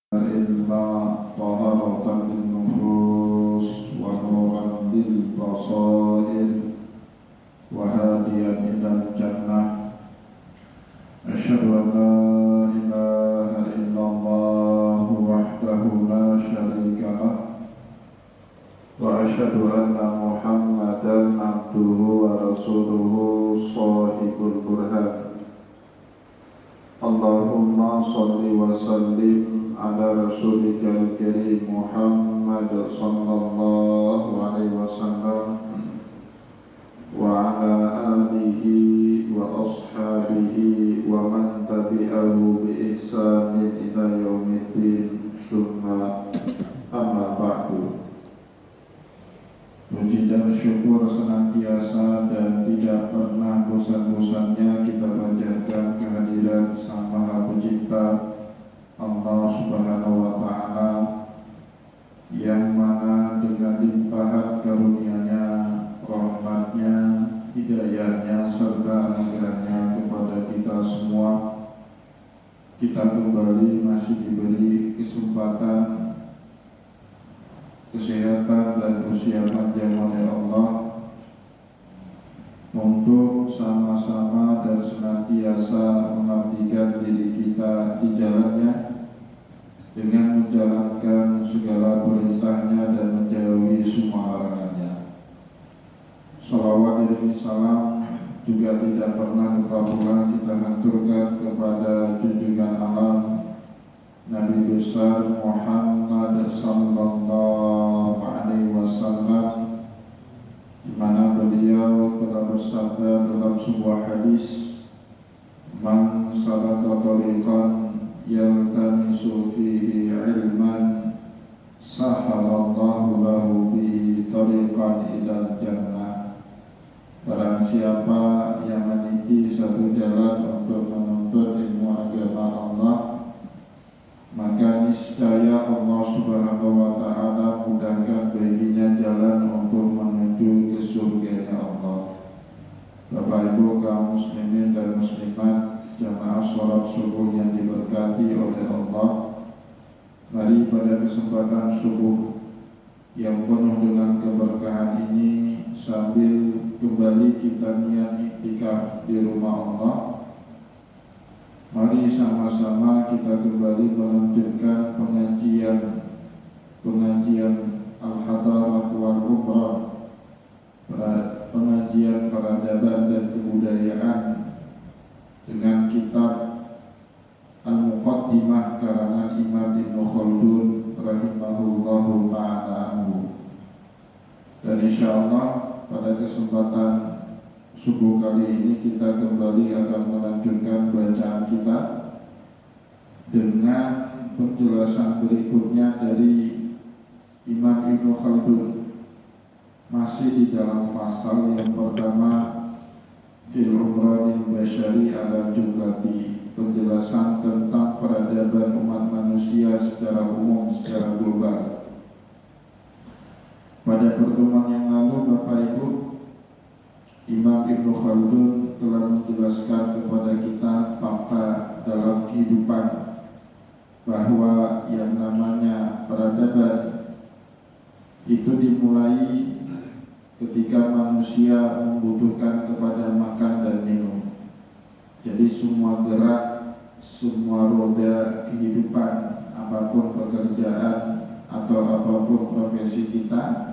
إلا طهارة للنفوس ونورا للبصائر وهاديا إلى الجنة. أشهد أن لا إله إلا الله وحده لا شريك له وأشهد أن محمدا عبده ورسوله صاحب البرهان. اللهم صل وسلم على رسولك الكريم محمد صلى الله عليه وسلم وعلى آله وأصحابه ومن تبعه بإحسان إلى يوم الدين. ثم أما بعد. Puji dan syukur senantiasa dan tidak pernah bosan-bosannya kita panjatkan kehadiran Sang Maha Pencipta Allah Subhanahu wa Ta'ala, yang mana dengan limpahan karunia-Nya, rahmat-Nya, hidayah-Nya serta anugerah-Nya kepada kita semua, kita kembali masih diberi kesempatan, kesehatan dan usia panjang oleh Allah untuk sama-sama dan senantiasa mengabdikan diri kita di jalannya dengan menjalankan segala perintahnya dan menjauhi semua larangannya. Shalawat dan salam juga tidak pernah lupa kita haturkan kepada junjungan alam Nabi besar Muhammad sallallahu alaihi wasallam, di mana beliau telah bersabda dalam sebuah hadis, "Man salaka tariqan yaltamisu fihi ilman, sahalallahu lahu bihi tariqan ilal jannah." Barang siapa yang meniti satu jalan untuk menuntut ilmu agama Allah, maka niscaya Allah Subhanahu wa Ta'ala mudahkan baginya jalan untuk menuju ke surganya Allah. Bapak Ibu kaum muslimin dan muslimat, jamaah sholat subuh yang diberkati oleh Allah, mari pada kesempatan subuh yang penuh dengan keberkahan ini, sambil kembali kita niat iktikaf di rumah Allah, mari sama-sama kita kembali melanjutkan pengajian Al-Hadarah wal Umrah, pengajian peradaban dan kebudayaan dengan kitab Al-Muqaddimah karangan Imam Ibnu Khaldun rahimahullahu ta'ala anhu. Dan insyaallah pada kesempatan subuh kali ini kita kembali akan melanjutkan bacaan kita dengan penjelasan berikutnya dari Imam Ibnu Khaldun, masih di dalam pasal yang pertama, fil umradil basyari ala jumlati, penjelasan tentang peradaban umat manusia secara umum, secara global. Pada pertemuan yang lalu, Bapak Ibu, Imam Ibnu Khaldun telah menjelaskan kepada kita fakta dalam kehidupan bahwa yang namanya peradaban itu dimulai ketika manusia membutuhkan kepada makan dan minum. Jadi semua gerak, semua roda kehidupan, apapun pekerjaan atau apapun profesi kita,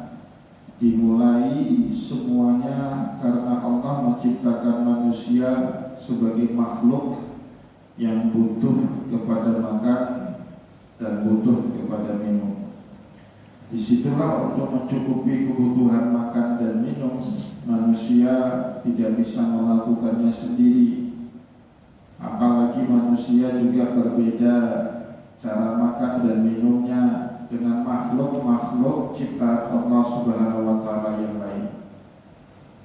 dimulai semuanya karena Allah menciptakan manusia sebagai makhluk yang butuh kepada makan dan butuh kepada minum. Disitulah untuk mencukupi kebutuhan makan dan minum, manusia tidak bisa melakukannya sendiri. Apalagi manusia juga berbeda cara makan dan minumnya dengan makhluk-makhluk ciptaan Allah Subhanahu wa Ta'ala yang lain.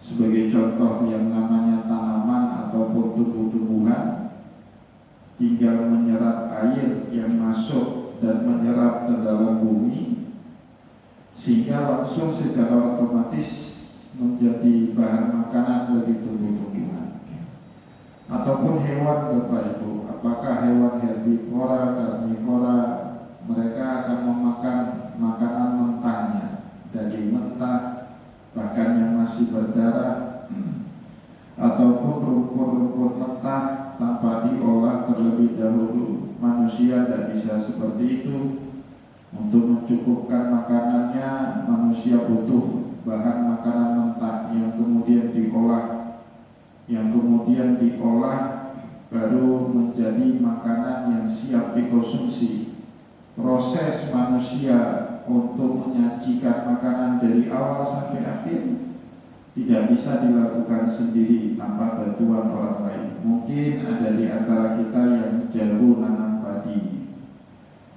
Sebagai contoh, yang namanya tanaman ataupun tumbuh-tumbuhan tinggal menyerap air yang masuk dan menyerap ke dalam bumi, sehingga langsung secara otomatis menjadi bahan makanan bagi tumbuh-tumbuhan. Ataupun hewan, Bapak Ibu, apakah hewan herbivora, karnivora, tidak bisa seperti itu. Untuk mencukupkan makanannya, manusia butuh bahan makanan mentah yang kemudian diolah baru menjadi makanan yang siap dikonsumsi. Proses manusia untuk menyajikan makanan dari awal sampai akhir tidak bisa dilakukan sendiri tanpa bantuan orang lain. Mungkin ada di antara kita yang jago nanam padi,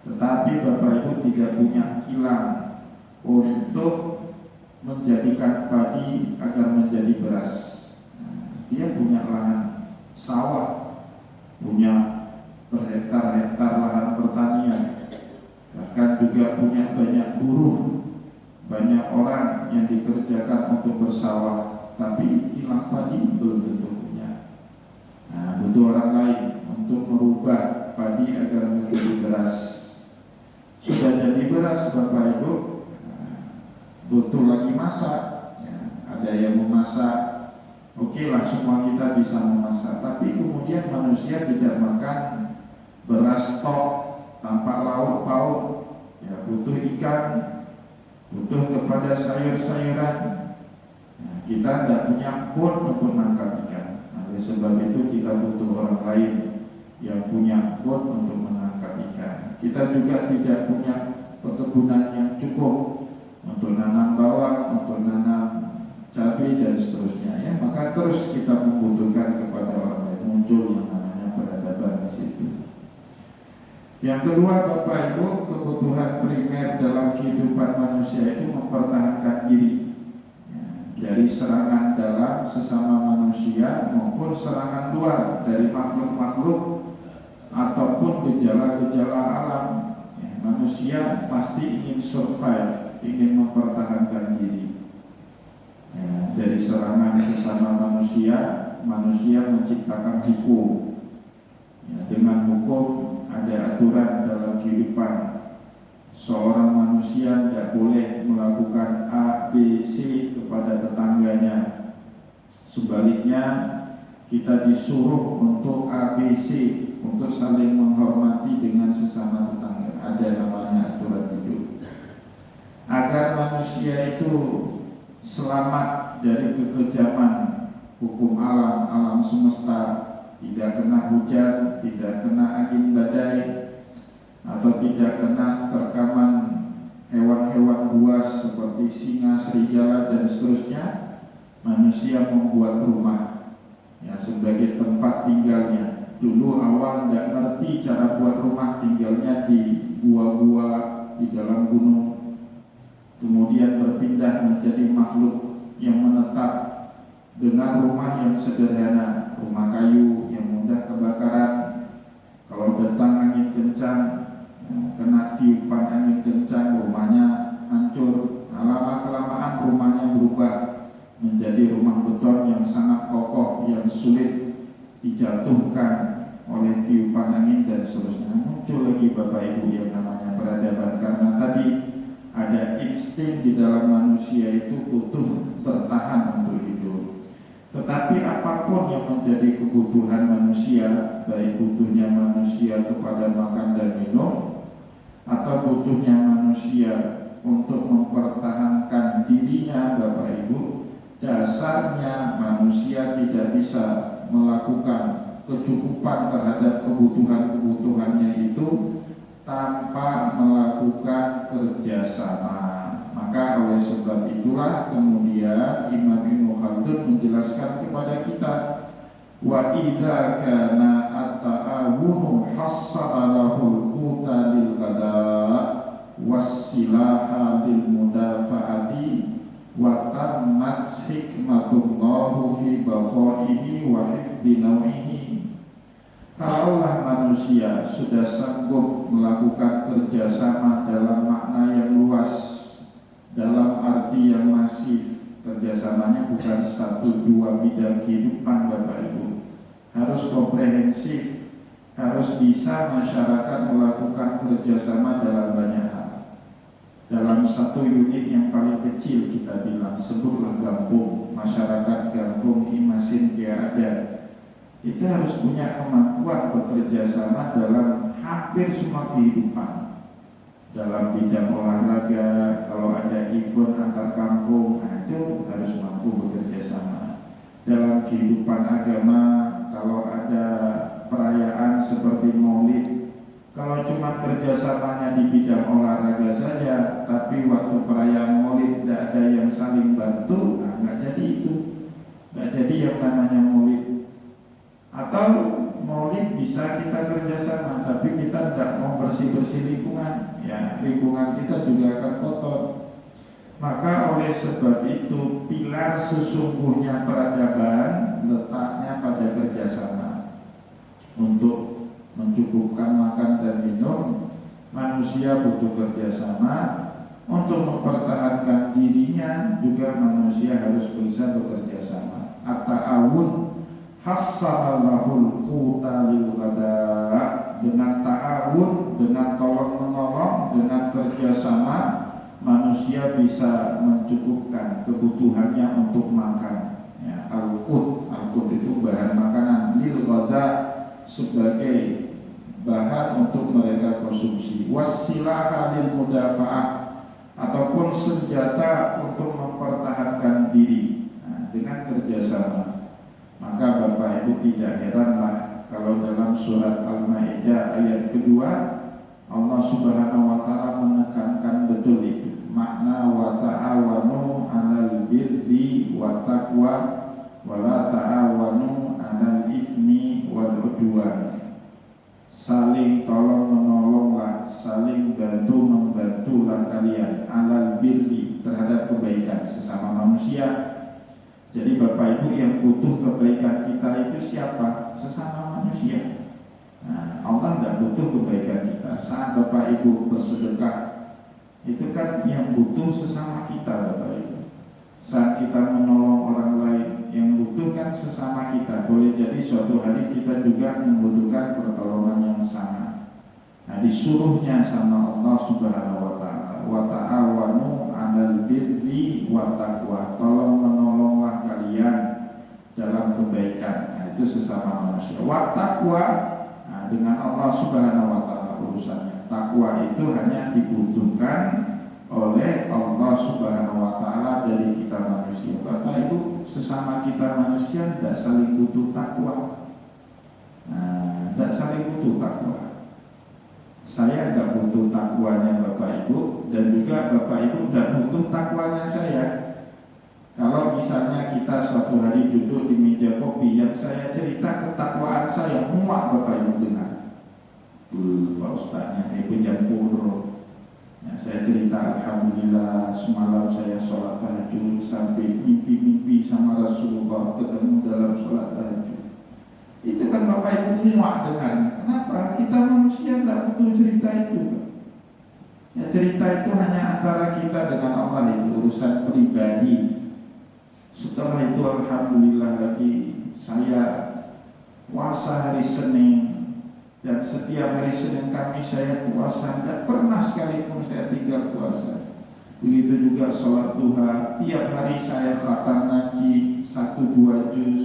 tetapi Bapak Ibu tidak punya kilang untuk menjadikan padi agar menjadi beras. Dia punya lahan sawah, punya berhektar-hektar lahan pertanian, bahkan juga punya banyak buruh, banyak orang yang dikerjakan untuk bersawah, tapi kilang padi belum tentu punya. Butuh orang lain untuk merubah padi agar menjadi beras. Sudah jadi beras Bapak Ibu, butuh lagi masak. Ada yang memasak, oke lah, semua kita bisa memasak, tapi kemudian manusia tidak makan beras tok tanpa lauk pauk. Butuh ikan, butuh kepada sayur-sayuran. Kita tidak punya pun untuk menangkap ikan. Oleh sebab itu kita butuh orang lain yang punya pun untuk menangkap ikan. Kita juga tidak punya perkebunan yang cukup untuk nanam bawang, untuk nanam cabai dan seterusnya. Maka terus kita membutuhkan kepada orang lain. Muncul yang namanya peradaban di situ. Yang kedua Bapak Ibu, kebutuhan primer dalam kehidupan manusia itu mempertahankan diri dari serangan dalam sesama manusia maupun serangan luar dari makhluk-makhluk ataupun gejala-gejala alam. Manusia pasti ingin survive, ingin mempertahankan diri dari serangan sesama manusia. Manusia menciptakan hukum. Dengan hukum ada aturan dalam kehidupan. Seorang manusia tidak boleh melakukan A, B, C kepada tetangganya. Sebaliknya kita disuruh untuk A, B, C, untuk saling menghormati dengan sesama tetangga. Ada namanya aturan hidup. Agar manusia itu selamat dari kekejaman hukum alam, alam semesta, tidak kena hujan, tidak kena angin badai, atau tidak kena terkaman hewan-hewan buas seperti singa, serigala dan seterusnya. Manusia membuat rumah sebagai tempat tinggalnya. Dulu awal tidak ngerti cara buat rumah, tinggalnya di gua-gua di dalam gunung. Kemudian berpindah menjadi makhluk yang menetap dengan rumah yang sederhana, rumah kayu yang mudah kebakaran. Kalau datang angin kencang, kena tiupan angin kencang, rumahnya hancur. Lama-kelamaan rumahnya berubah menjadi rumah beton yang sangat kokoh, yang sulit dijatuhkan oleh tiupan angin dan seterusnya. Muncul lagi Bapak Ibu yang namanya peradaban, karena tadi ada insting di dalam manusia itu butuh bertahan untuk hidup. Tetapi apapun yang menjadi kebutuhan manusia, baik butuhnya manusia kepada makan dan minum, atau butuhnya manusia untuk mempertahankan dirinya, Bapak Ibu, dasarnya manusia tidak bisa melakukan kecukupan terhadap kebutuhan-kebutuhannya itu tanpa melakukan kerjasama. Maka oleh sebab itulah kemudian Imam Ibnu Khaldun menjelaskan kepada kita, wa idza kana at-ta'awunu hassara lahul quta lil qada was-silaha lil mudafa'ati wa tammat hikmatullahu fi baqaihi wa hifdzi nawihi. Kalaulah manusia sudah sanggup melakukan kerjasama dalam makna yang luas, dalam arti yang masif, kerjasamanya bukan 1-2 bidang kehidupan Bapak Ibu, harus komprehensif, harus bisa masyarakat melakukan kerjasama dalam banyak hal. Dalam satu unit yang paling kecil kita bilang, sebutlah kampung, masyarakat kampung Imasin Kia ada, itu harus punya kemampuan bekerja sama dalam hampir semua kehidupan. Dalam bidang olahraga, kalau ada event antar kampung, nah itu harus mampu bekerja sama. Dalam kehidupan agama, kalau ada perayaan seperti Maulid, kalau cuma kerjasamanya di bidang olahraga saja, tapi waktu perayaan Maulid tidak ada yang saling bantu, nah nggak jadi itu, nggak jadi yang namanya Maulid. Atau Maulid bisa kita kerjasama, tapi kita tidak mau bersih-bersih lingkungan, ya lingkungan kita juga akan kotor. Maka oleh sebab itu pilar sesungguhnya peradaban letaknya pada kerjasama. Untuk mencukupkan makan dan minum, manusia butuh kerjasama. Untuk mempertahankan dirinya juga manusia harus bisa bekerja sama. At-ta'awun hassalallahul quta lil ghada. Dengan ta'awun, dengan tolong menolong, dengan kerjasama, manusia bisa mencukupkan kebutuhannya untuk makan. Ya, al-qut itu bahan makanan, lil ghada sebagai bahan untuk mereka konsumsi. Wasilah lil mudafa'ah, ataupun senjata untuk mempertahankan diri. Nah, dengan kerjasama. Maka Bapak Ibu tidak heranlah kalau dalam surat Al-Maidah ayat kedua Allah Subhanahu wa taala menekankan betul itu makna wa ta'awanu 'alal birri wa taqwa wa la ta'awanu 'alal itsmi wal 'udwan. Saling tolong menolonglah, saling bantu membantulah kalian 'alal birri terhadap kebaikan sesama manusia. Jadi Bapak Ibu yang butuh kebaikan kita itu siapa? Sesama manusia. Nah, Allah tidak butuh kebaikan kita. Saat Bapak Ibu bersedekah, itu kan yang butuh sesama kita Bapak Ibu. Saat kita menolong orang lain, yang butuh kan sesama kita. Boleh jadi suatu hari kita juga membutuhkan pertolongan yang sama. Nah, disuruhnya sama Allah Subhanahu wa taala, wa ta'awanu 'alal birri wa taqwa. Tolong menolonglah kalian dalam kebaikan. Nah, itu sesama manusia. Wa taqwa, nah, dengan Allah Subhanahu wa taala urusannya. Takwa itu hanya dibutuhkan oleh Allah Subhanahu wa taala dari kita manusia. Bapak Ibu, sesama kita manusia tidak saling butuh takwa. Nah, tidak saling butuh takwa. Saya tidak butuh takwanya Bapak Ibu, dan juga Bapak Ibu tidak butuh takwanya saya. Kalau misalnya kita suatu hari duduk di meja kopi, yang saya cerita ketakwaan saya, muak Bapak Ibu dengar. Pak Ustaznya kayak penjampur. Nah, saya cerita alhamdulillah semalam saya sholat tahajud sampai mimpi-mimpi sama Rasulullah, ketemu dalam sholat tahajud. Itu kan Bapak Ibu muak dengar. Kenapa? Kita manusia tidak butuh cerita itu. Ya, cerita itu hanya antara kita dengan Allah, itu urusan pribadi. Setelah itu alhamdulillah lagi saya puasa hari Senin, dan setiap hari Senin kami saya puasa, tidak pernah sekalipun saya tinggal puasa. Begitu juga sholat duha, tiap hari saya khatam ngaji 1-2 juz,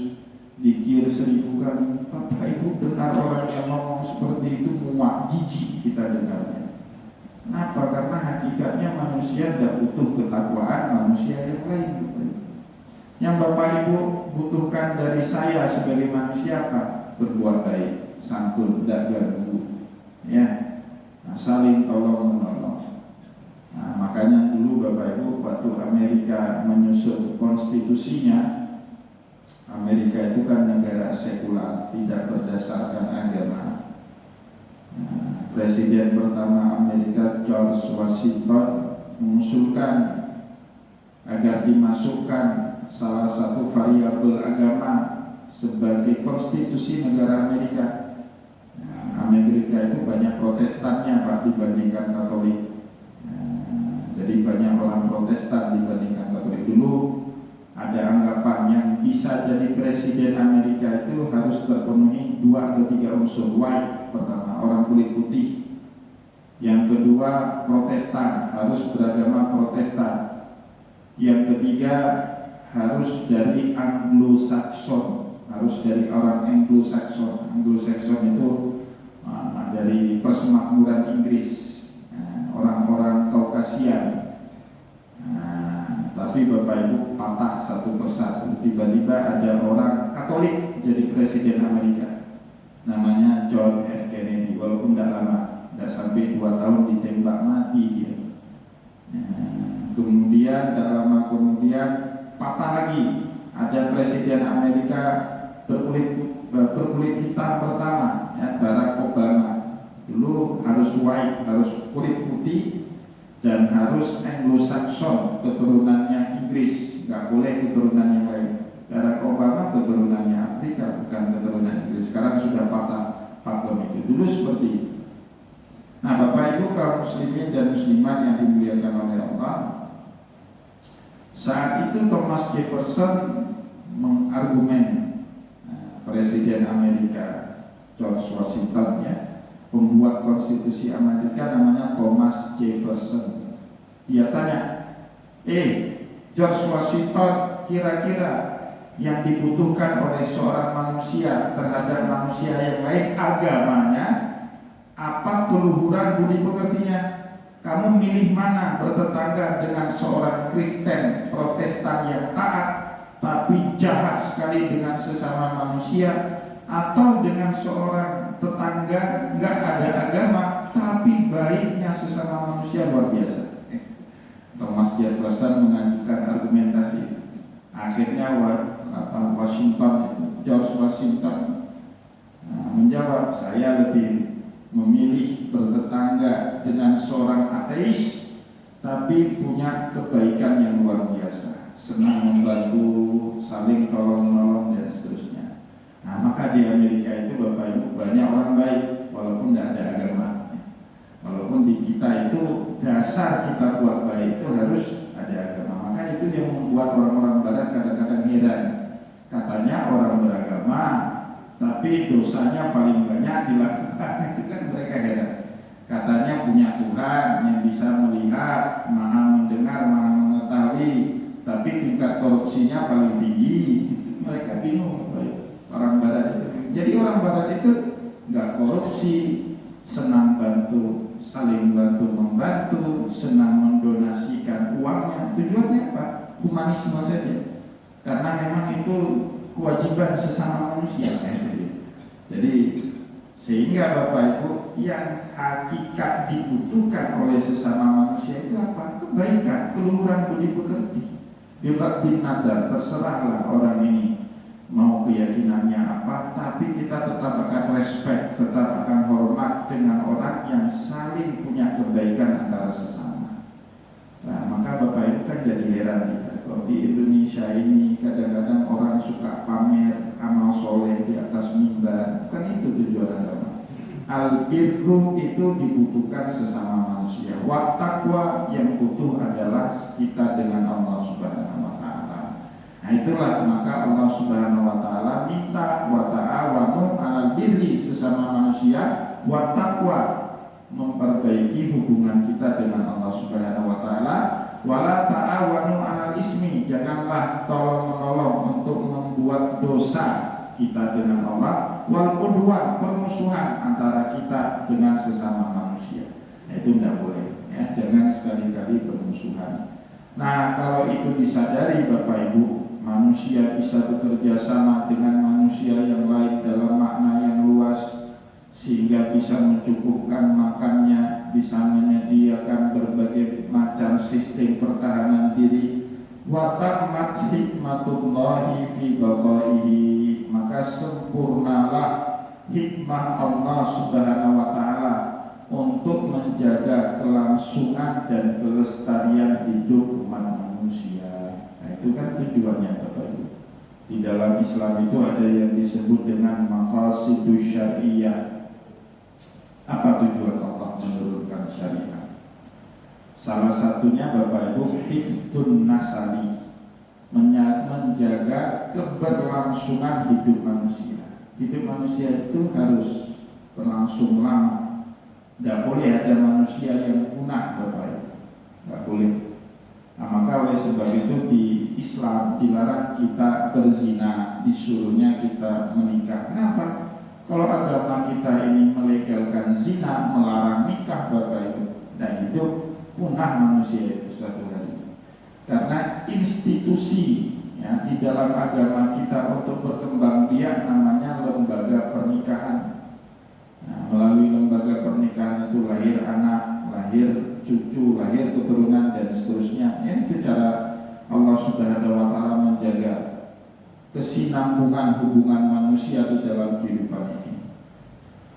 zikir 1000 kali. Bapak Ibu dengar orang yang ngomong seperti itu muak, jijik kita dengarnya. Kenapa? Karena hakikatnya manusia tidak butuh ketakwaan manusia yang lain. Yang Bapak Ibu butuhkan dari saya sebagai manusia apa? Berbuat baik, santun, tidak ganggu, ya, nah, saling tolong menolong. Nah, makanya dulu Bapak Ibu waktu Amerika menyusun konstitusinya, Amerika itu kan negara sekular, tidak berdasarkan agama. Nah, Presiden pertama Amerika George Washington mengusulkan agar dimasukkan salah satu variabel agama sebagai konstitusi negara Amerika. Nah, Amerika itu banyak protestannya Pak dibandingkan Katolik. Nah, jadi banyak orang Protestan dibandingkan Katolik. Dulu ada anggapan yang bisa jadi presiden Amerika itu harus terpenuhi 2 atau 3 unsur. White pertama, orang kulit putih. Yang kedua, Protestan, harus beragama Protestan. Yang ketiga, harus dari Anglo-Saxon, harus dari orang Anglo-Saxon. Anglo-Saxon itu dari persemakmuran Inggris, orang-orang Kaukasian. Tapi Bapak Ibu patah satu persatu. Tiba-tiba ada orang Katolik jadi presiden Amerika, namanya John F. Kennedy. Walaupun tidak lama, tidak sampai 2 tahun ditembak mati dia. Kemudian tidak lama kemudian patah lagi, ada presiden Amerika berkulit hitam pertama, Barack Obama. Dulu harus white, harus kulit putih dan harus Anglo-Saxon, keturunannya Inggris, nggak boleh keturunan yang lain. Barack Obama keturunannya Afrika, bukan keturunan Inggris. Sekarang sudah patah pakem itu. Dulu seperti itu. Nah, Bapak Ibu kaum muslimin dan muslimat yang dimuliakan oleh Allah, saat itu Thomas Jefferson mengargumen Presiden Amerika George Washington, pembuat konstitusi Amerika namanya Thomas Jefferson. Dia tanya, George Washington, kira-kira yang dibutuhkan oleh seorang manusia terhadap manusia yang lain agamanya, apa keluhuran budi pekertinya? Kamu milih mana, bertetangga dengan seorang Kristen Protestan yang taat tapi jahat sekali dengan sesama manusia, atau dengan seorang tetangga nggak ada agama tapi baiknya sesama manusia luar biasa? Thomas Jefferson mengajukan argumentasi. Akhirnya George Washington menjawab, saya lebih memilih bertetangga dengan seorang ateis tapi punya kebaikan yang luar biasa, senang membantu, saling tolong-menolong dan seterusnya. Maka di Amerika itu Bapak Ibu banyak orang baik walaupun tidak ada agama. Walaupun di kita itu dasar kita buat baik itu harus ada agama. Maka itu yang membuat orang-orang barat kadang-kadang heran. Katanya orang beragama tapi dosanya paling banyak dilakukan, itu kan mereka heran. Katanya punya Tuhan yang bisa melihat, maha mendengar, maha mengetahui, tapi tingkat korupsinya paling tinggi. Itu mereka bingung, orang barat itu. Jadi orang barat itu nggak korupsi, senang bantu, saling bantu membantu, senang mendonasikan uangnya. Tujuannya apa? Humanisme saja. Karena memang itu kewajiban sesama manusia. Jadi sehingga Bapak Ibu, yang hakikat dibutuhkan oleh sesama manusia itu apa? Kebaikan, keluhuran budi pekerti. Bifaqdin nadar, terserahlah orang ini mau keyakinannya apa, tapi kita tetap akan respect, tetap akan hormat dengan orang yang saling punya kebaikan antara sesama. Nah, maka Bapak Ibu kan jadi heran kita. Kalau di Indonesia ini kadang-kadang orang suka pamer amal soleh di atas mimbar, bukan itu tujuan agama. Al-birru itu dibutuhkan sesama manusia. Wa taqwa yang butuh adalah kita dengan Allah Subhanahu wa taala. Nah, itulah maka Allah Subhanahu wa taala minta wa ta'awanu 'alal birri, sesama manusia, wa taqwa, memperbaiki hubungan kita dengan Allah Subhanahu wa taala. Wala ta'awanu 'alal ismi, janganlah tolong-menolong untuk membuat dosa kita dengan Allah. Wal udwan, permusuhan antara kita dengan sesama manusia. Itu tidak boleh, jangan sekali-kali permusuhan. Nah, kalau itu disadari Bapak Ibu, manusia bisa bekerja sama dengan manusia yang lain dalam makna yang luas, sehingga bisa mencukupkan makannya, bisa menyediakan berbagai macam sistem pertahanan diri. Wa tammat hikmatullahi fi baqaihi, maka sempurnalah hikmah Allah Subhanahu wa taala untuk menjaga kelangsungan dan kelestarian hidup umat manusia. Nah, itu kan tujuannya Bapak Ibu. Di dalam Islam itu ada yang disebut dengan maqasidus syariah. Apa tujuan Allah menurunkan syariat? Salah satunya Bapak Ibu, hifdun nasali, menjaga keberlangsungan hidup manusia. Hidup manusia itu harus berlangsung lama. Tidak boleh ada manusia yang punah Bapak Ibu, tidak boleh. Nah, maka oleh sebab itu di Islam dilarang kita berzina, disuruhnya kita menikah. Kenapa? Kalau agama kita ini melegalkan zina, melarang nikah, Bapak Ibu, nah itu punah manusia itu suatu hari. Karena institusi ya, di dalam agama kita untuk berkembang biak namanya lembaga pernikahan. Nah, melalui lembaga pernikahan itu lahir anak, lahir cucu, lahir keturunan dan seterusnya. Ya, itu cara Allah Subhanahu wa taala menjaga kesinambungan hubungan manusia di dalam kehidupan ini.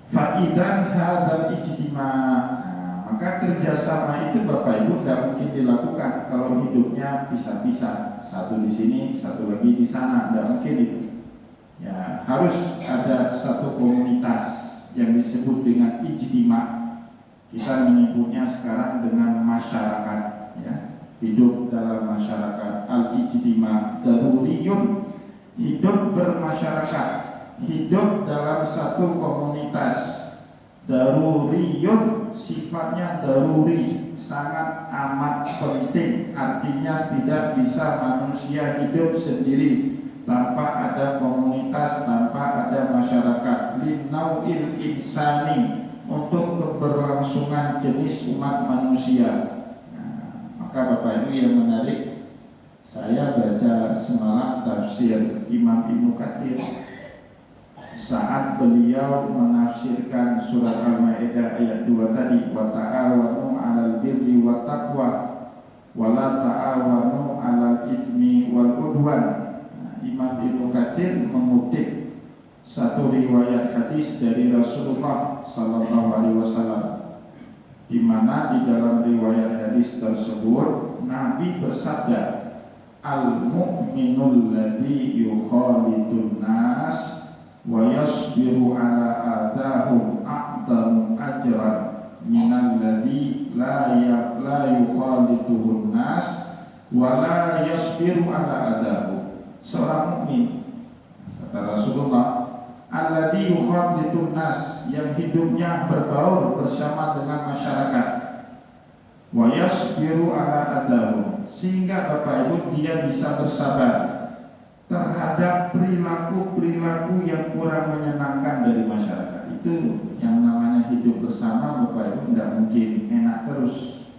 Fa'idan hadzal ijtima'. Maka kerjasama itu Bapak Ibu tidak mungkin dilakukan kalau hidupnya pisah-pisah, satu di sini, satu lagi di sana, tidak mungkin itu. Ya, harus ada satu komunitas yang disebut dengan ijtima'. Kita menyebutnya sekarang dengan masyarakat, ya. Hidup dalam masyarakat, al-ijtima' daruriyun, hidup bermasyarakat, hidup dalam satu komunitas. Daruriyun sifatnya daruri, sangat amat penting. Artinya tidak bisa manusia hidup sendiri tanpa ada komunitas, tanpa ada masyarakat. Linnau'il insani, untuk keberlangsungan jenis umat manusia. Nah, maka Bapak Ibu yang menarik, saya baca semalam tafsir Imam Ibnu Katsir saat beliau menafsirkan surat Al-Maidah ayat 2 tadi, wa ta'awanu 'alal birri wat taqwa wa la ta'awanu 'alal ismi wal udwan. Imam Ibnu Katsir mengutip satu riwayat hadis dari Rasulullah sallallahu alaihi wasallam, di mana di dalam riwayat hadis tersebut Nabi bersabda, al-mu'minul ladzi yukhalidun nas wa yasbiru ala adahum a'damu ajran minal ladzi la yukhaliduhun nas wa la yasbiru ala adahum. Seorang mukmin, kata Rasulullah, alladzi yukhalitun nas, yang hidupnya berbaur bersama dengan masyarakat, wa yasbiru ala adahum, sehingga Bapak Ibu dia bisa bersabar terhadap perilaku-perilaku yang kurang menyenangkan dari masyarakat. Itu yang namanya hidup bersama, Bapak Ibu, tidak mungkin enak terus.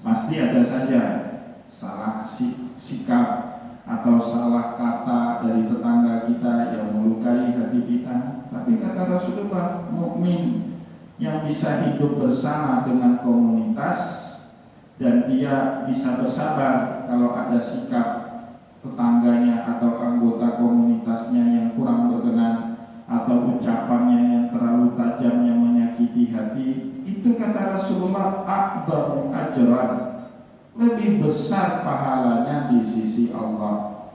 Pasti ada saja salah sikap atau salah kata dari tetangga kita yang melukai hati kita. Tapi kata Rasulullah, mukmin yang bisa hidup bersama dengan komunitas dan dia bisa bersabar kalau ada sikap tetangganya atau anggota komunitasnya yang kurang berkenan atau ucapannya yang terlalu tajam yang menyakiti hati, itu kata Rasulullah a'dhamu ajran, lebih besar pahalanya di sisi Allah.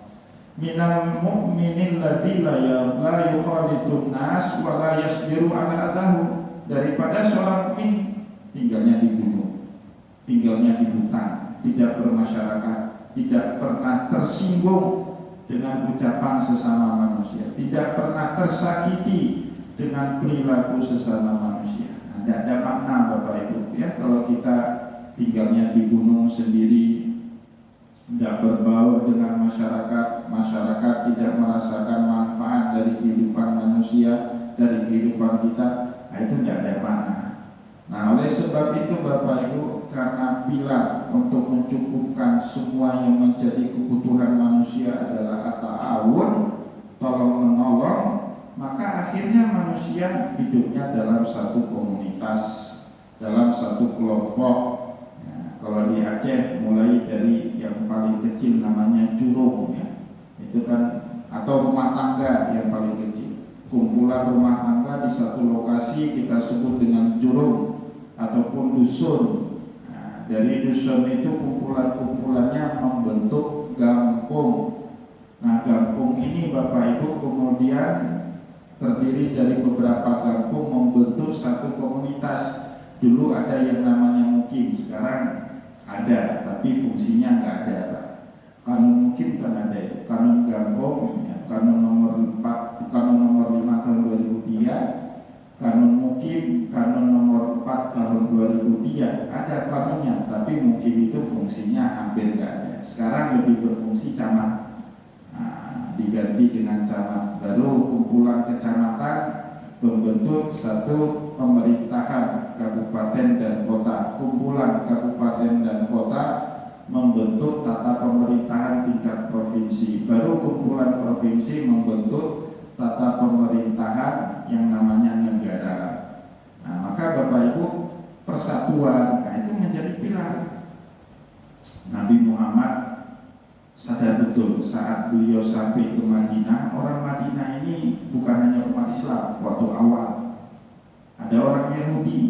Minal mu'minil ladzi la yukhalidun nas wa la yasbiru ala adahu, daripada seorang mukmin tinggalnya di gunung, tinggalnya di hutan, tidak bermasyarakat, tidak pernah tersinggung dengan ucapan sesama manusia, tidak pernah tersakiti dengan perilaku sesama manusia. Tidak ada makna Bapak Ibu ya kalau kita tinggalnya di gunung sendiri, tidak berbaur dengan masyarakat, masyarakat tidak merasakan manfaat dari kehidupan manusia, dari kehidupan kita, nah itu tidak ada makna. Nah, oleh sebab itu Bapak Ibu, karena pilar untuk mencukupkan semua yang menjadi kebutuhan manusia adalah at-ta'awun, tolong menolong, maka akhirnya manusia hidupnya dalam satu komunitas, dalam satu kelompok. Nah, kalau di Aceh mulai dari yang paling kecil namanya jurung ya, itu kan, atau rumah tangga yang paling kecil, kumpulan rumah tangga di satu lokasi kita sebut dengan jurung ataupun dusun. Nah, dari dusun itu kumpulan-kumpulannya membentuk kampung. Nah, kampung ini Bapak Ibu kemudian terdiri dari beberapa kampung membentuk satu komunitas. Dulu ada yang namanya mukim, sekarang ada, tapi fungsinya nggak ada. Kanun mukim kan ada itu, kanun kampung, ya, kanun nomor 4, kanun nomor 5 tahun 2003. Kanun mukim, kanun nomor 4 tahun 2003 ada kanunnya, tapi mukim itu fungsinya hampir nggak ada. Sekarang lebih berfungsi camat, nah, diganti dengan camat. Baru kumpulan kecamatan membentuk satu pemerintahan kabupaten dan kota, kumpulan kabupaten dan kota membentuk tata pemerintahan tingkat provinsi, baru kumpulan provinsi membentuk tata pemerintahan yang namanya negara. Nah, maka Bapak Ibu, persatuan, nah itu menjadi pilar. Nabi Muhammad sadar betul saat beliau sampai ke Madinah, orang Madinah ini bukan hanya umat Islam waktu awal. Ada orang Yahudi,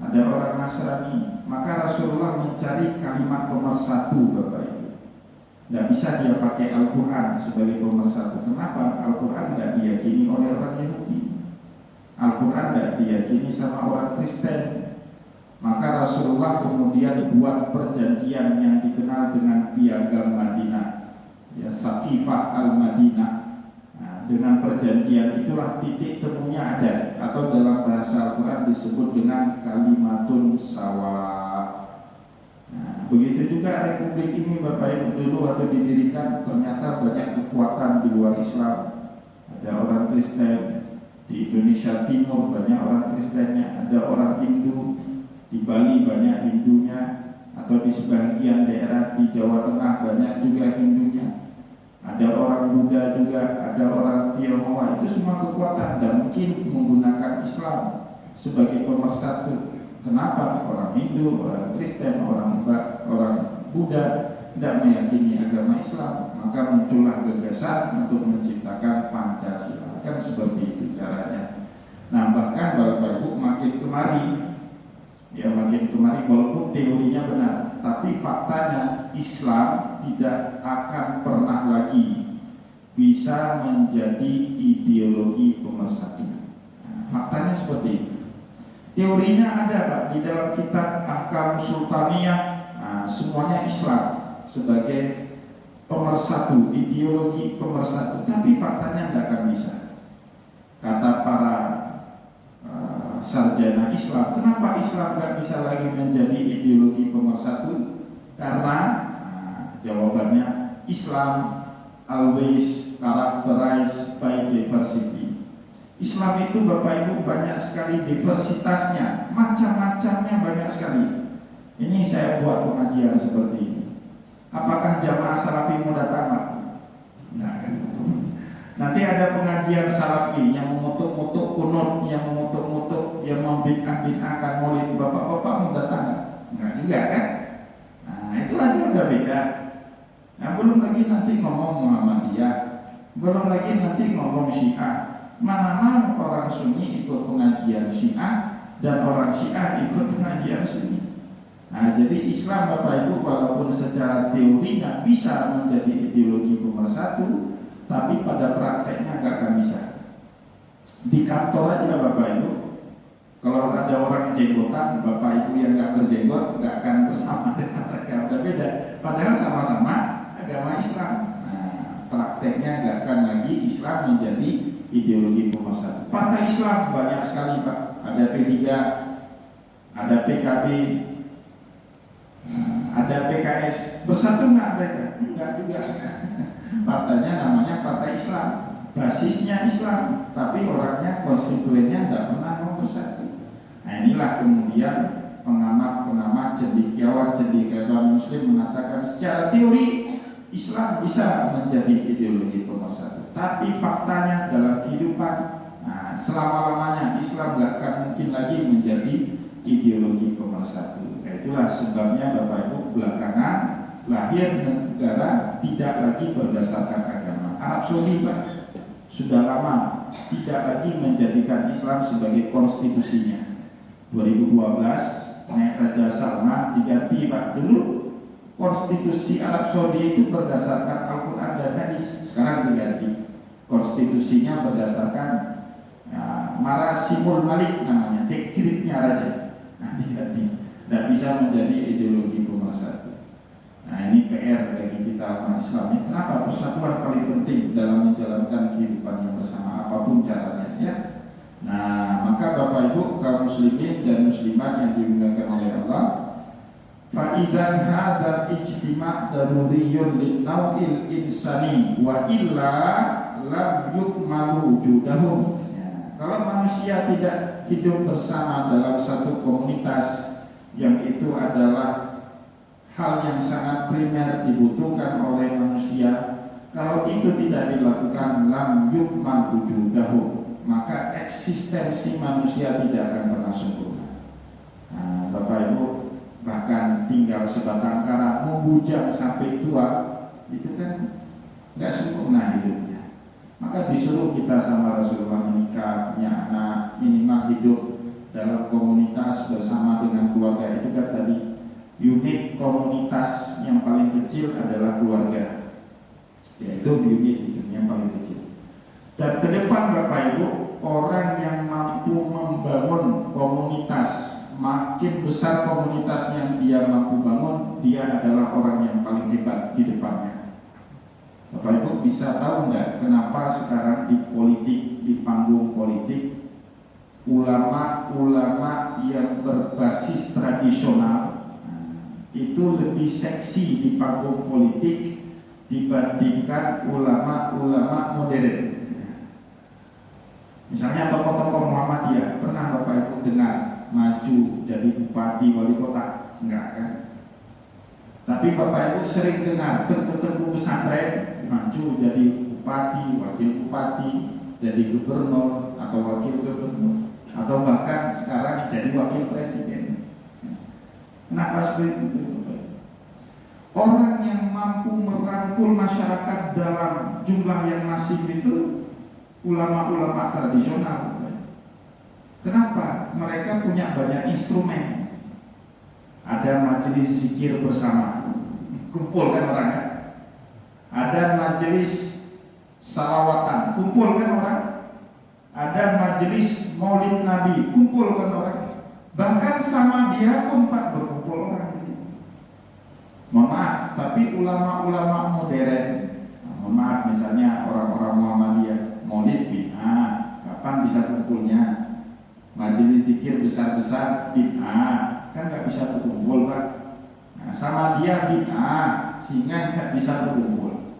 ada orang Nasrani, maka Rasulullah mencari kalimat pemersatu Bapak Ibu. Tidak bisa dia pakai Al-Quran sebagai pemersatu. Kenapa? Al-Quran tidak diyakini oleh orang Yahudi, Al-Quran tidak diyakini sama orang Kristen. Maka Rasulullah kemudian buat perjanjian yang dikenal dengan Piagam Madinah, ya, Saqifah Al-Madinah. Nah, dengan perjanjian itulah titik temunya ada, atau dalam bahasa Al-Quran disebut dengan kalimatun sawa. Nah, begitu juga Republik ini Bapak Ibu, dulu waktu didirikan ternyata banyak kekuatan di luar Islam. Ada orang Kristen di Indonesia Timur, banyak orang Kristennya, ada orang Hindu di Bali banyak Hindunya, atau di sebagian daerah di Jawa Tengah banyak juga Hindunya, ada orang Buddha juga, ada orang Tionghoa. Itu semua kekuatan dan mungkin menggunakan Islam sebagai pemersatu. Kenapa? Orang Hindu, orang Kristen, orang Buddha tidak meyakini agama Islam, maka muncullah gagasan untuk menciptakan Pancasila. Kan seperti itu caranya. Nah, bahkan Bapak Ibu makin kemari walaupun teorinya benar, tapi faktanya Islam tidak akan pernah lagi bisa menjadi ideologi pemersatu. Nah, faktanya seperti itu. Teorinya ada Pak di dalam kitab Ahkam Sultaniyah. Nah, semuanya Islam sebagai pemersatu, ideologi pemersatu, tapi faktanya tidak akan bisa. Kata para sarjana Islam, kenapa Islam tidak bisa lagi menjadi ideologi pemersatu? Karena jawabannya, Islam always characterized by diversity. Islam itu Bapak Ibu banyak sekali diversitasnya, macam-macamnya banyak sekali. Ini saya buat pengajian seperti ini. Apakah jamaah salafi mau datang? Nah, nanti ada pengajian salafi yang mengutuk-ngutuk kunut, yang mengutuk-ngutuk, yang membid'ah-bid'ahkan maulid. Bapak-bapak mau datang? Enggak juga kan? Nah, itu aja udah beda. Nah, belum lagi nanti ngomong Muhammadiyah, belum lagi nanti ngomong Syiah. Mana mau orang Sunni ikut pengajian Syiah dan orang Syiah ikut pengajian Sunni. Nah, jadi Islam Bapak Ibu walaupun secara teorinya bisa menjadi ideologi pemersatu, tapi pada prakteknya nggak akan bisa. Di kantor aja Bapak Ibu, kalau ada orang jenggotan, Bapak Ibu yang nggak berjenggot nggak akan bersama dengan mereka, udah beda. Padahal sama-sama agama Islam. Nah, prakteknya nggak akan lagi Islam menjadi ideologi pemersatu. Partai Islam banyak sekali Pak, ada P3, ada PKB, ada PKS. Bersatu nggak mereka? Enggak juga. Partainya namanya Partai Islam, basisnya Islam, tapi orangnya, konstituennya tidak pernah mau bersatu. Nah, inilah kemudian pengamat-pengamat cendekiawan Muslim mengatakan secara teori Islam bisa menjadi ideologi pemersatu, tapi faktanya dalam kehidupan, nah, selama-lamanya Islam nggak akan mungkin lagi menjadi ideologi pemersatu. Nah, itulah sebabnya Bapak Ibu belakangan lahir negara tidak lagi berdasarkan agama. Arab Saudi Pak sudah lama tidak lagi menjadikan Islam sebagai konstitusinya. 2012 naik Raja Salman diganti Pak. Dulu konstitusi Arab Saudi itu berdasarkan Al-Quran dan Hadis, sekarang diganti konstitusinya berdasarkan Marasimul Malik namanya, dekretnya Raja. Nah, diganti, tidak bisa menjadi ideologi pemersatu. Nah, ini PR bagi kita umat Islam. Kenapa? Persatuan paling penting dalam menjalankan kehidupan yang bersama, apapun caranya ya. Nah, maka Bapak Ibu kaum muslimin dan muslimat yang dimuliakan oleh Allah, fa'idzan hadzal ijtima' daruriyun lin-naw'il insani wa illa lam yukmalu wujudahum. Ya, Kalau manusia tidak hidup bersama dalam satu komunitas yang itu adalah hal yang sangat primer dibutuhkan oleh manusia, kalau itu tidak dilakukan lam yukmal wujudahu, maka eksistensi manusia tidak akan pernah sempurna. Nah, Bapak Ibu, bahkan tinggal sebatang kara membujang sampai tua, itu kan nggak sempurna hidupnya. Maka disuruh kita sama Rasulullah menikah, punya anak, minimal hidup dalam komunitas bersama dengan keluarga. Itu kan tadi unit komunitas yang paling kecil adalah keluarga, yaitu unit itu yang paling kecil. Dan ke depan Bapak Ibu, orang yang mampu membangun komunitas, makin besar komunitas yang dia mampu bangun, dia adalah orang yang paling hebat di depannya. Bapak Ibu bisa tahu nggak kenapa sekarang di politik, di panggung politik, ulama-ulama yang berbasis tradisional itu lebih seksi di panggung politik dibandingkan ulama-ulama modern. Misalnya tokoh-tokoh Muhammadiyah, pernah Bapak Ibu dengar maju jadi bupati, wali kota? Enggak kan? Tapi Bapak Ibu sering dengar tengku-tengku pesantren maju jadi bupati, wakil bupati, jadi gubernur atau wakil gubernur, atau bahkan sekarang jadi wakil presiden. Kenapa seperti itu? Orang yang mampu merangkul masyarakat dalam jumlah yang masif itu ulama-ulama tradisional. Kenapa? Mereka punya banyak instrumen. Ada majelis zikir bersama, kumpulkan orang kan? Ada majelis salawatan, kumpulkan orang. Ada majelis maulid nabi, kumpulkan orang. Bahkan sama dia pun Pak berkumpul orang. Mohon maaf, tapi ulama-ulama modern, mohon maaf, misalnya orang-orang Muhammadiyah maulid bid'ah, kapan bisa kumpulnya? Majelis zikir besar-besar bid'ah, kan nggak bisa berkumpul Pak. Nah, sama dia bid'ah, sehingga nggak bisa berkumpul.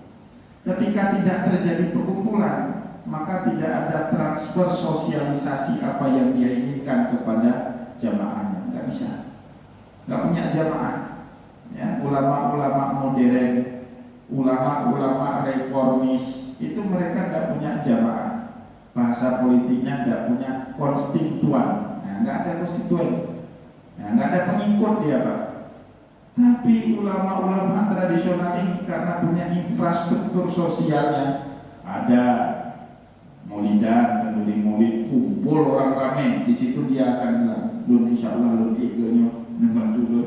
Ketika tidak terjadi perkumpulan, maka tidak ada transfer sosialisasi apa yang dia inginkan kepada jamaahnya, nggak bisa, nggak punya jamaah. Ya, ulama-ulama modern, ulama-ulama reformis itu mereka nggak punya jamaah. Bahasa politiknya nggak punya konstituen, nah, nggak ada konstituen, nah, nggak ada pengikut dia Pak. Tapi ulama-ulama tradisional ini karena punya infrastruktur sosialnya, ada maulidan, kenduri maulid, kumpul orang ramai, di situ dia akan bilang, "Lun insya Allah lun ikhlasnya nembak dulu."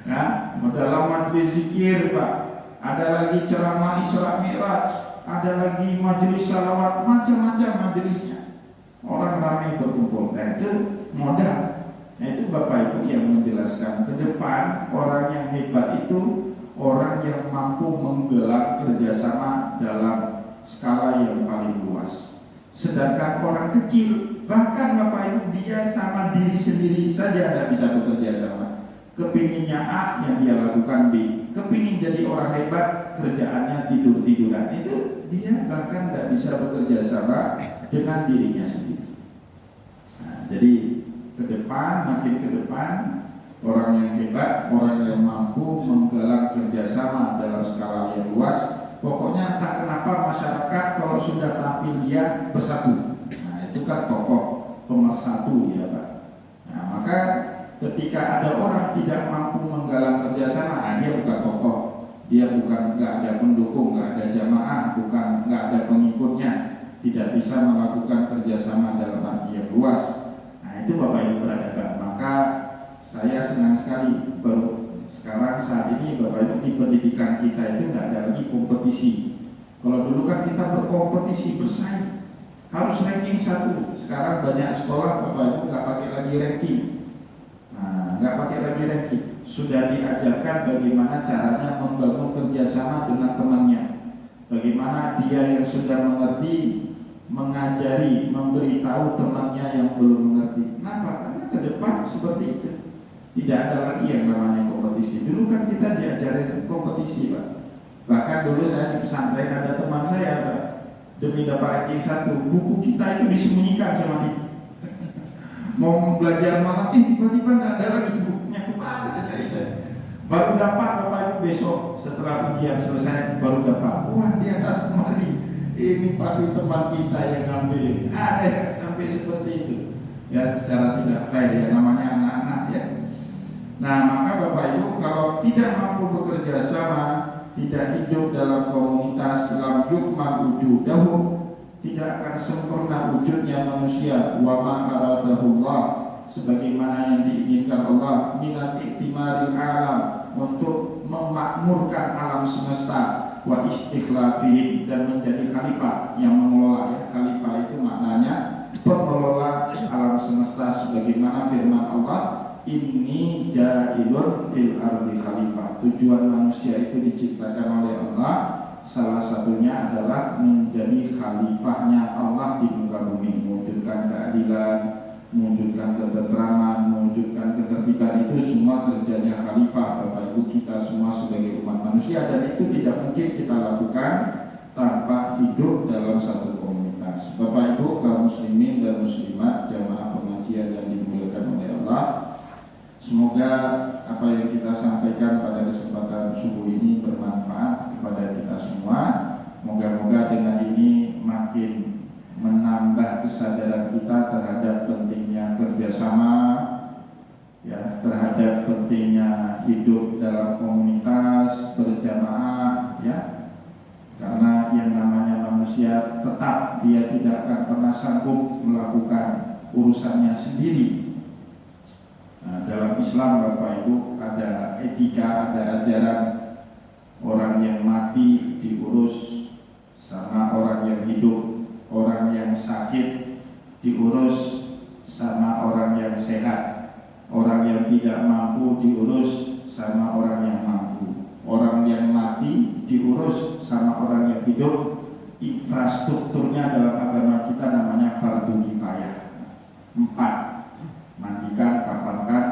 Nah, dalam majelis zikir Pak, ada lagi ceramah Isra Mi'raj, ada lagi majelis salawat, macam-macam majelisnya. Orang ramai berkumpul, nah itu modal. Nah itu Bapak Ibu yang menjelaskan ke depan, orang yang hebat itu orang yang mampu menggelar kerjasama dalam skala yang paling luas. Sedangkan orang kecil, bahkan Bapak Ibu dia sama diri sendiri saja tidak bisa bekerja sama. Kepinginnya A yang dia lakukan B, kepingin jadi orang hebat kerjaannya tidur-tiduran, itu dia bahkan tidak bisa bekerja sama dengan dirinya sendiri. Nah, jadi ke depan, makin ke depan, orang yang hebat, orang yang mampu menggalang kerjasama dalam skala yang luas. Pokoknya tak kenapa masyarakat kalau sudah tampil dia bersatu. Nah itu kan tokoh pemersatu ya Pak. Nah maka ketika ada orang tidak mampu menggalang kerjasama, dia bukan tokoh, dia bukan nggak ada pendukung, nggak ada jamaah, bukan nggak ada pengikutnya, tidak bisa melakukan kerjasama dalam arti yang luas. Nah itu Bapak Ibu berhadapan. Maka saya senang sekali baru sekarang saat ini Bapak Ibu di pendidikan kita itu nggak ada lagi kompetisi. Kalau dulu kan kita berkompetisi, bersaing, harus ranking 1. Sekarang banyak sekolah Bapak Ibu nggak pakai lagi ranking. Nggak pakai lagi ranking, sudah diajarkan bagaimana caranya membangun kerjasama dengan temannya, bagaimana dia yang sudah mengerti mengajari, memberitahu temannya yang belum mengerti. Kenapa? Karena ke depan seperti itu, tidak ada lagi yang namanya kompetisi. Dulu kan kita diajarin kompetisi Pak. Bahkan dulu saya di pesantren ada teman saya Pak, demi dapat ranking 1. Buku kita itu disembunyikan sama dia. Mau belajar malam, tiba-tiba nggak ada lagi bukunya, kemana kita cari. Baru dapat Bapak Ibu besok setelah ujian selesai, baru dapat. Wah, di atas kemari ini pasti teman kita yang ngambil. Ada yang sampai seperti itu. Ya, secara tidak fair ya, namanya anak-anak ya. Nah, maka Bapak Ibu kalau tidak mampu bekerja sama, tidak hidup dalam komunitas, dalam yukman wujudahu, tidak akan sempurna wujudnya manusia. Wa ma aradahullah, sebagaimana yang diinginkan Allah, minat iktimaril alam, untuk memakmurkan alam semesta, wa istikhlafihim, dan menjadi khalifah yang mengelola ya. Khalifah itu maknanya pengelola alam semesta, sebagaimana firman Allah, inni ja'ilun fil ardi khalifah. Tujuan manusia itu diciptakan oleh Allah, salah satunya adalah menjadi khalifahnya Allah di muka bumi, mewujudkan keadilan, mewujudkan ketentraman, mewujudkan ketertiban. Itu semua kerjanya khalifah Bapak Ibu kita semua sebagai umat manusia, dan itu tidak mungkin kita lakukan tanpa hidup dalam satu komunitas. Bapak Ibu kaum muslimin dan muslimat, jamaah pengajian yang dimuliakan oleh Allah, semoga apa yang kita sampaikan pada kesempatan subuh ini bermanfaat kepada kita semua. Moga-moga dengan ini makin menambah kesadaran kita terhadap pentingnya kerjasama, ya, terhadap pentingnya hidup dalam komunitas berjamaah, ya, karena yang namanya manusia tetap dia tidak akan pernah sanggup melakukan urusannya sendiri. Nah, dalam Islam Bapak Ibu ada etika, ada ajaran orang yang mati diurus sama orang yang hidup, orang yang sakit diurus sama orang yang sehat, orang yang tidak mampu diurus sama orang yang mampu, orang yang mati diurus sama orang yang hidup. Infrastrukturnya dalam agama kita namanya fardu kifayah. 4, mandikan, kafankan,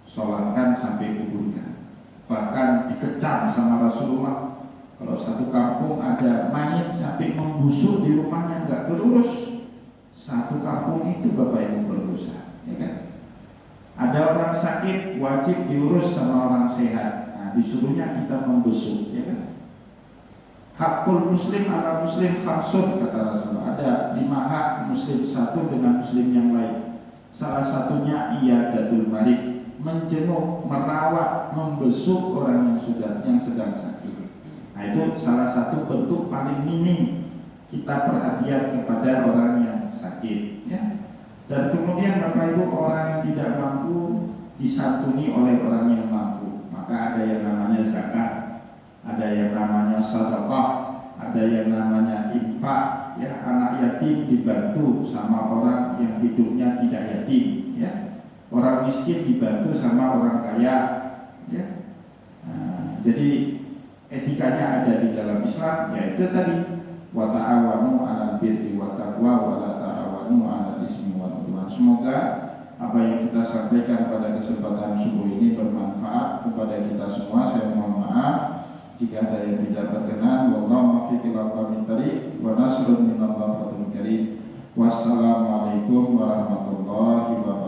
sholatkan sampai kuburkan. Bahkan dikecam sama Rasulullah, kalau satu kampung ada mayat sampai membusuk di rumahnya nggak terurus, satu kampung itu Bapak Ibu berdosa, ya kan? Ada orang sakit wajib diurus sama orang sehat. Nah, disuruhnya kita membusuk, ya kan? Hakul muslim ala muslim khamsun, kata Rasulullah. Ada 5 hak muslim satu dengan muslim yang lain. Salah satunya iyadatul marid, menjenguk, merawat, membesuk orang yang sedang sakit. Nah, itu salah satu bentuk paling minim kita perhatian kepada orang yang sakit, ya. Dan kemudian Bapak Ibu, orang yang tidak mampu disantuni oleh orang yang mampu. Maka ada yang namanya zakat, ada yang namanya sedekah, ada yang namanya infak, ya. Anak yatim dibantu sama orang yang hidupnya tidak yatim, ya. Orang miskin dibantu sama orang kaya, ya. Nah, jadi etikanya ada di dalam Islam, yaitu tadi wa ta'awanu 'alal birri wat taqwa wa la ta'awanu 'alal ismi wal 'udwan. Semoga apa yang kita sampaikan pada kesempatan subuh ini bermanfaat kepada kita semua. Saya mohon maaf jika ada yang tidak berkenan. Wallahu muwaffiq ila aqwamit thariq wa nasrun minallahi wa fathun karim. Wassalamualaikum warahmatullahi wabarakatuh.